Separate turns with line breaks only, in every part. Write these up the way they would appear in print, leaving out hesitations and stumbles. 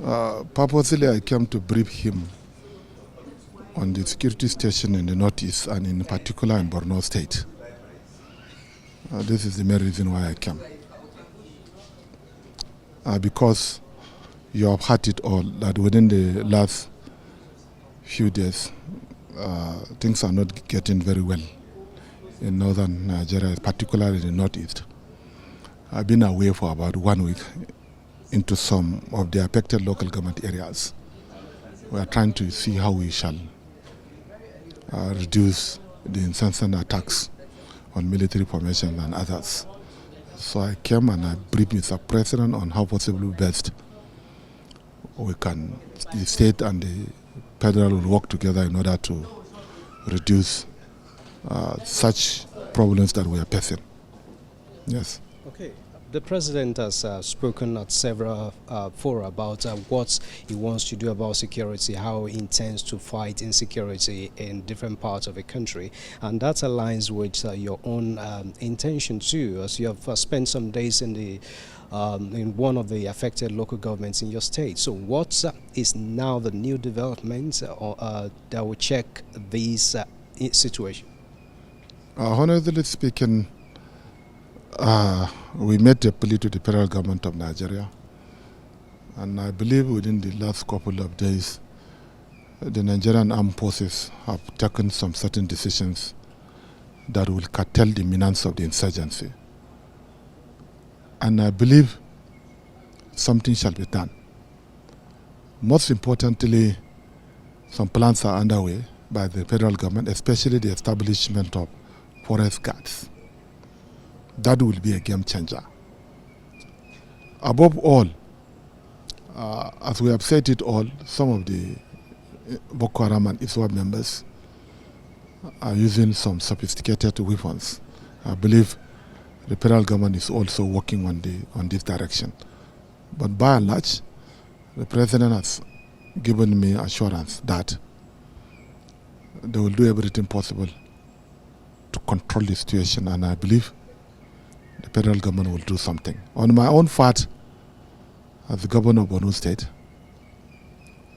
Purposely, I came to brief him on the security situation in the northeast and in particular in Borno State. This is the main reason why I came. Because you have heard it all, that within the last few days, things are not getting very well in northern Nigeria, particularly in the northeast. I've been away for about 1 week into some of the affected local government areas. We are trying to see how we shall reduce the incessant attacks on military formation and others. So I came and I briefed Mr. President on how possibly best we can, the state and the federal will work together in order to reduce such problems that we are facing. Yes.
Okay. The president has spoken at several fora about what he wants to do about security, how he intends to fight insecurity in different parts of the country, and that aligns with your own intention too, as you have spent some days in the in one of the affected local governments in your state. So what is now the new development that will check these situation?
Honestly speaking, we made a plea to the federal government of Nigeria, and I believe within the last couple of days the Nigerian armed forces have taken some certain decisions that will curtail the menace of the insurgency. And I believe something shall be done. Most importantly, some plans are underway by the federal government, especially the establishment of forest guards. That will be a game changer. Above all, as we have said it all, some of the Boko Haram and ISWAP members are using some sophisticated weapons. I believe the federal government is also working on this direction. But by and large, the president has given me assurance that they will do everything possible to control the situation, and I believe the federal government will do something. On my own part, as the governor of Borno State,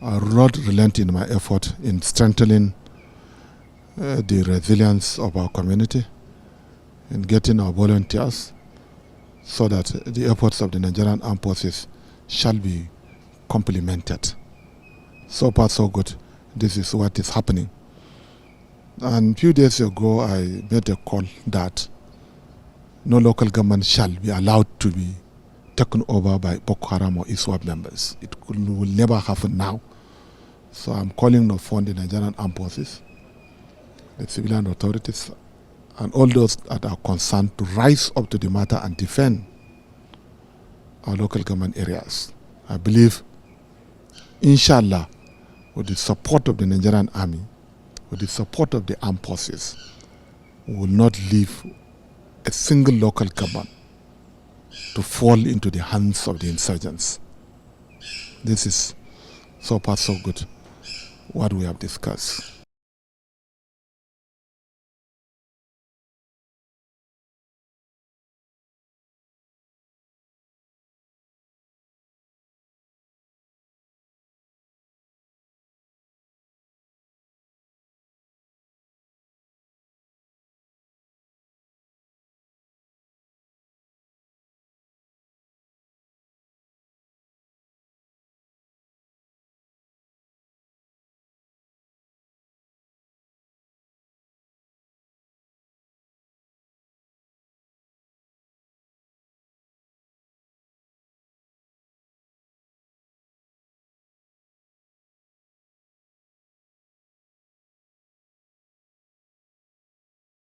I will not relent in my effort in strengthening the resilience of our community, in getting our volunteers, so that the efforts of the Nigerian armed forces shall be complemented. So far, so good. This is what is happening. And a few days ago, I made a call that no local government shall be allowed to be taken over by Boko Haram or ISWAP members. It will never happen now. So I'm calling upon the Nigerian armed forces, the civilian authorities, and all those that are concerned to rise up to the matter and defend our local government areas. I believe, inshallah, with the support of the Nigerian army, with the support of the armed forces, we will not leave a single local government to fall into the hands of the insurgents. This is so far so good what we have discussed.